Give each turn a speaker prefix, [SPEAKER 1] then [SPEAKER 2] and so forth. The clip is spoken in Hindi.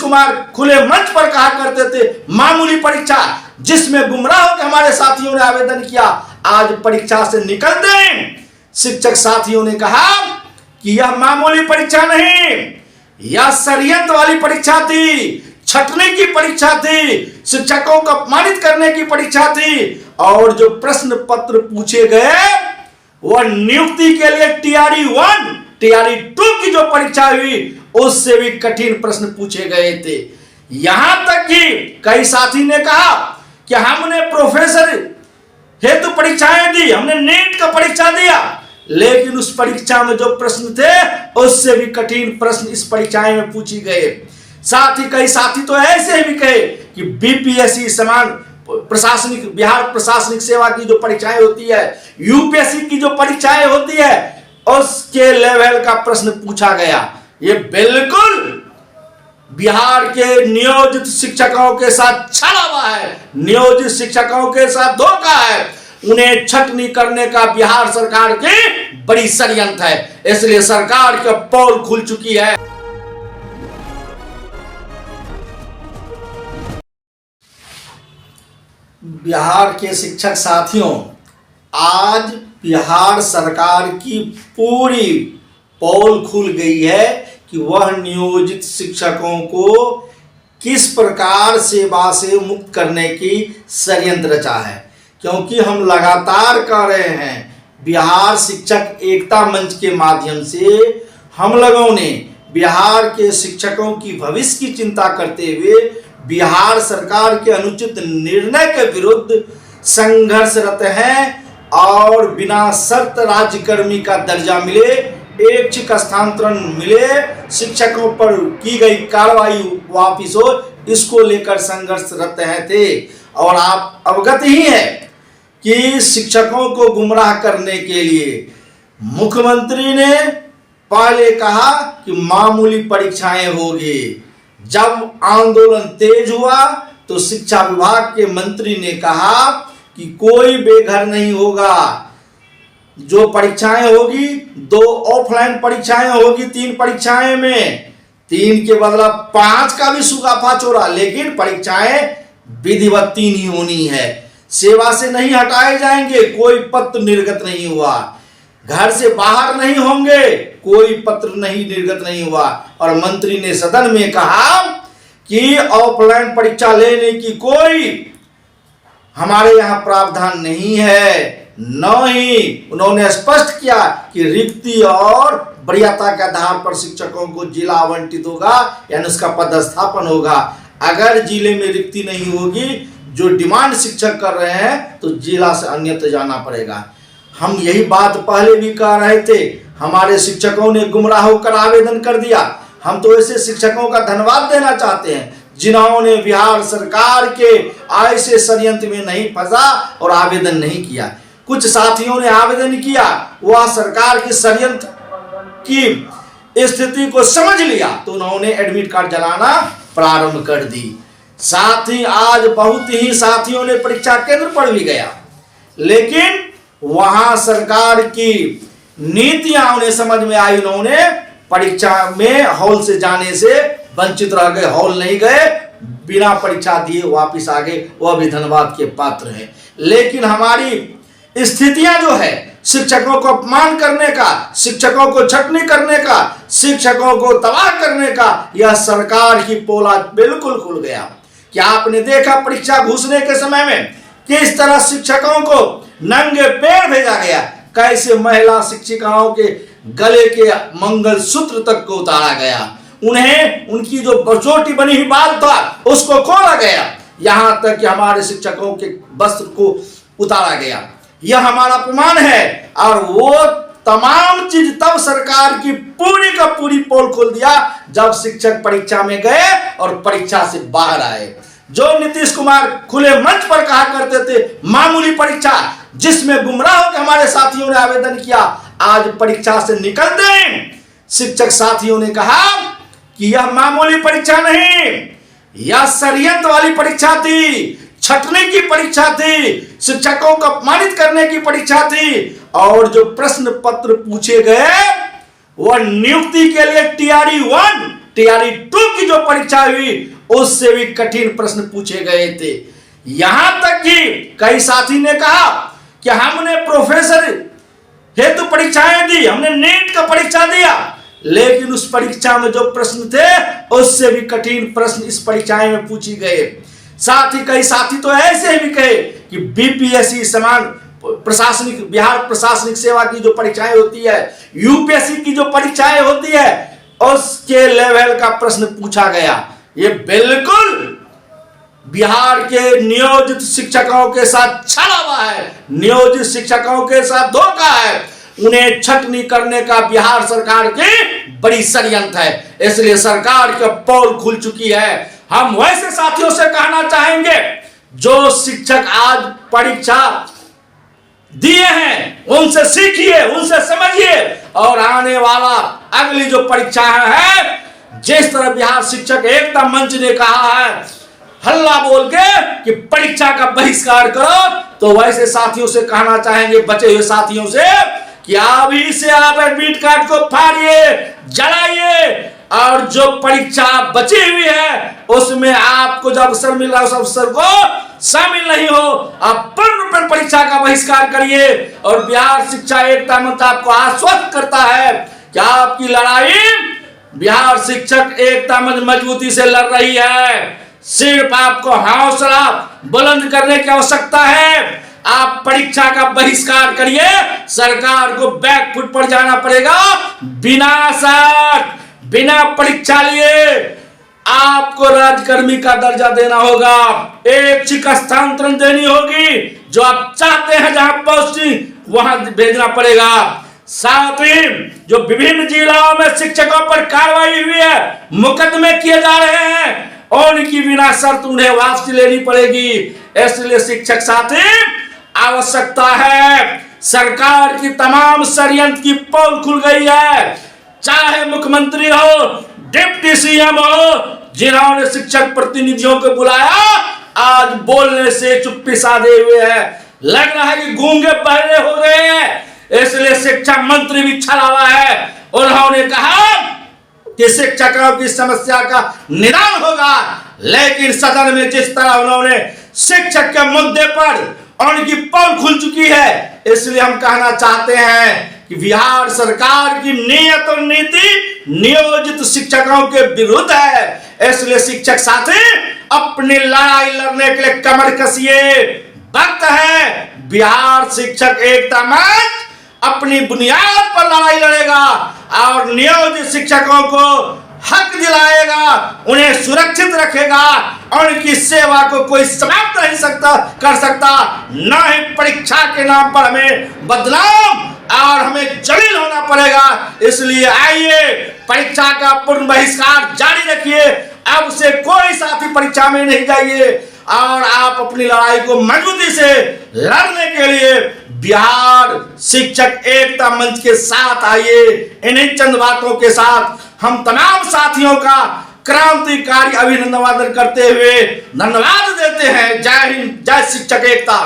[SPEAKER 1] कुमार खुले मंच पर कहा करते थे मामूली परीक्षा, जिसमें गुमराह होकर हमारे साथियों ने आवेदन किया, आज परीक्षा से निकल दें। शिक्षक साथियों ने कहा कि यह मामूली परीक्षा नहीं, यह षड्यंत्र वाली परीक्षा थी, छटने की परीक्षा थी, शिक्षकों को अपमानित करने की परीक्षा थी। और जो प्रश्न पत्र पूछे गए वह नियुक्ति के लिए टीआरई 1 टीआरई 2 की जो परीक्षा हुई उससे भी कठिन प्रश्न पूछे गए थे। यहां तक कि कई साथी ने कहा कि हमने प्रोफेसर हेतु परीक्षाएं दी, हमने नीट का परीक्षा दिया, लेकिन उस परीक्षा में जो प्रश्न थे उससे भी कठिन प्रश्न इस परीक्षाएं में पूछी गए। साथ ही कई साथी तो ऐसे भी कहे कि बीपीएससी समान प्रशासनिक बिहार प्रशासनिक सेवा की जो परीक्षाएं होती है, यूपीएससी की जो परीक्षाएं होती है, उसके लेवल का प्रश्न पूछा गया। ये बिल्कुल बिहार के नियोजित शिक्षकों के साथ छला हुआ है, नियोजित शिक्षकों के साथ धोखा है। उन्हें छटनी करने का बिहार सरकार की बड़ी षड्यंत्र है, इसलिए सरकार की पोल खुल चुकी है। बिहार के शिक्षक साथियों, आज बिहार सरकार की पूरी पोल खुल गई है कि वह नियोजित शिक्षकों को किस प्रकार सेवा से मुक्त करने की षड्यंत्र रचा है। क्योंकि हम लगातार कह रहे हैं, बिहार शिक्षक एकता मंच के माध्यम से हम लोगों ने बिहार के शिक्षकों की भविष्य की चिंता करते हुए बिहार सरकार के अनुचित निर्णय के विरुद्ध संघर्षरत हैं और बिना शर्त राज्यकर्मी का दर्जा मिले, ऐच्छिक स्थानांतरण मिले, शिक्षकों पर की गई कार्रवाई वापिस हो, इसको लेकर संघर्षरत थे। और आप अवगत ही हैं कि शिक्षकों को गुमराह करने के लिए मुख्यमंत्री ने पहले कहा कि मामूली परीक्षाएं होगी। जब आंदोलन तेज हुआ तो शिक्षा विभाग के मंत्री ने कहा कि कोई बेघर नहीं होगा, जो परीक्षाएं होगी 2 ऑफलाइन परीक्षाएं होगी, 3 परीक्षाएं में 3 के बदला 5 का भी सुगाफा चोरा, लेकिन परीक्षाएं विधिवत 3 ही होनी है। सेवा से नहीं हटाए जाएंगे, कोई पत्र निर्गत नहीं हुआ, घर से बाहर नहीं होंगे, कोई पत्र नहीं निर्गत नहीं हुआ। और मंत्री ने सदन में कहा कि ऑफलाइन परीक्षा लेने की कोई हमारे यहाँ प्रावधान नहीं है। न ही उन्होंने स्पष्ट किया कि रिक्ति और वरीयता के आधार पर शिक्षकों को जिला आवंटित होगा, यानी उसका पदस्थापन होगा। अगर जिले में रिक्ति नहीं होगी, जो डिमांड शिक्षक कर रहे हैं, तो जिला से अन्यत्र जाना पड़ेगा। हम यही बात पहले भी कह रहे थे, हमारे शिक्षकों ने गुमराह होकर आवेदन कर दिया। हम तो ऐसे शिक्षकों का धन्यवाद देना चाहते हैं जिन्होंने बिहार सरकार के ऐसे षड्यंत्र में नहीं फंसा और आवेदन नहीं किया। कुछ साथियों ने आवेदन किया, वह सरकार की षड्यंत्र की स्थिति को समझ लिया तो उन्होंने एडमिट कार्ड जलाना प्रारंभ कर दी। साथ ही आज बहुत ही साथियों ने परीक्षा केंद्र पर भी गया, लेकिन वहां सरकार की नीतियां उन्हें समझ में आई, उन्होंने परीक्षा में हॉल से जाने से वंचित रह गए, हॉल नहीं गए, बिना परीक्षा दिए वापस आ गए, वह भी धन्यवाद के पात्र है। लेकिन हमारी स्थितियां जो है, शिक्षकों को अपमान करने का, शिक्षकों को छटनी करने का, शिक्षकों को तबाह करने का, यह सरकार की पोला बिल्कुल खुल गया। क्या आपने देखा परीक्षा घुसने के समय में किस तरह शिक्षकों को नंगे पैर भेजा गया, कैसे महिला शिक्षिकाओं के गले के मंगलसूत्र तक को उतारा गया, उन्हें उनकी जो बचोटी बनी हुई बाल था उसको खोला गया, यहां तक कि हमारे शिक्षकों के वस्त्र को उतारा गया। यह हमारा अपमान है। और वो तमाम चीज तब सरकार की पूरी का पूरी पोल खोल दिया जब शिक्षक परीक्षा में गए और परीक्षा से बाहर आए। जो नीतीश कुमार खुले मंच पर कहा करते थे मामूली परीक्षा, जिसमें गुमराह होकर हमारे साथियों ने आवेदन किया, आज परीक्षा से निकल दें। शिक्षक साथियों ने कहा कि यह मामूली परीक्षा नहीं, यह षड्यंत्र वाली परीक्षा थी, छटने की परीक्षा थी, शिक्षकों को अपमानित करने की परीक्षा थी। और जो प्रश्न पत्र पूछे गए वह नियुक्ति के लिए टीआरई 1 टीआरई 2 की जो परीक्षा हुई उससे भी कठिन प्रश्न पूछे गए थे। यहां तक कि कई साथी ने कहा कि हमने प्रोफेसर हेतु परीक्षाएं दी, हमने नीट का परीक्षा दिया, लेकिन उस परीक्षा में जो प्रश्न थे उससे भी कठिन प्रश्न इस परीक्षाएं में पूछे गए। साथ ही कई साथी तो ऐसे भी कहे कि बीपीएससी समान प्रशासनिक बिहार प्रशासनिक सेवा की जो परीक्षाएं होती है, यूपीएससी की जो परीक्षाएं होती है, उसके लेवल का प्रश्न पूछा गया। ये बिल्कुल बिहार के नियोजित शिक्षकों के साथ छला हुआ है, नियोजित शिक्षकों के साथ धोखा है। उन्हें छटनी करने का बिहार सरकार की बड़ी षड्यंत्र है, इसलिए सरकार की पोल खुल चुकी है। हम वैसे साथियों से कहना चाहेंगे जो शिक्षक आज परीक्षा दिए हैं, उनसे सीखिए, उनसे समझिए, और आने वाला अगली जो परीक्षा है, जिस तरह बिहार शिक्षक एकता मंच ने कहा है हल्ला बोल के कि परीक्षा का बहिष्कार करो, तो वैसे साथियों से कहना चाहेंगे, बचे हुए साथियों से, कि अभी से आप एडमिट कार्ड को फाड़िए, जलाइए, और जो परीक्षा बची हुई है उसमें आपको जो अवसर मिल रहा है उस अवसर को शामिल नहीं हो, आप पूर्ण रूप में परीक्षा का बहिष्कार करिए। और बिहार शिक्षा एकता मंच आपको आश्वस्त करता है कि आपकी लड़ाई बिहार शिक्षक एकता मंच मजबूती से लड़ रही है। सिर्फ आपको हौसला बुलंद करने की आवश्यकता है। आप परीक्षा का बहिष्कार करिए, सरकार को बैकफुट पर जाना पड़ेगा, बिना शर्त, बिना परीक्षा लिए आपको राज्यकर्मी का दर्जा देना होगा, ऐच्छिक स्थानांतरण देनी होगी, जो आप चाहते हैं जहां पोस्टिंग वहां भेजना पड़ेगा। साथ ही जो विभिन्न जिलों में शिक्षकों पर कार्रवाई हुई है, मुकदमे किए जा रहे हैं, उनकी बिना शर्त उन्हें वापसी लेनी पड़ेगी। इसलिए शिक्षक साथी, आवश्यकता है, सरकार की तमाम षड्यंत्र की पोल खुल गई है। चाहे मुख्यमंत्री हो, डिप्टी सीएम हो, जिन्होंने शिक्षक प्रतिनिधियों को बुलाया, आज बोलने से चुप्पी साधे हुए हैं। लग रहा है कि गूंगे बहरे हो गए हैं। इसलिए शिक्षा मंत्री भी छला हुआ है। उन्होंने कहा कि शिक्षकों की समस्या का निदान होगा, लेकिन सदन में जिस तरह उन्होंने शिक्षक के मुद्दे पर उनकी पोल खुल चुकी है, इसलिए हम कहना चाहते हैं कि बिहार सरकार की नीयत और नीति नियोजित शिक्षकों के विरुद्ध है। इसलिए शिक्षक साथी, अपनी लड़ाई लड़ने के लिए कमर कसिए। वक्त है, बिहार शिक्षक एकता मंच अपनी बुनियाद पर लड़ाई लड़ेगा और नियोजित शिक्षकों को हक दिलाएगा, उन्हें सुरक्षित रखेगा, और उनकी सेवा को कोई समाप्त नहीं कर सकता। न ही परीक्षा के नाम पर हमें बदनाम और हमें जलील होना पड़ेगा। इसलिए आइए, परीक्षा का पूर्ण बहिष्कार जारी रखिए। अब से कोई साथी परीक्षा में नहीं जाइए, और आप अपनी लड़ाई को मजबूती से लड़ने के लिए बिहार शिक्षक एकता मंच के साथ आइए। इन्हीं चंद बातों के साथ हम तमाम साथियों का क्रांतिकारी अभिनंदन करते हुए धन्यवाद देते हैं। जय हिंद, जय शिक्षक एकता।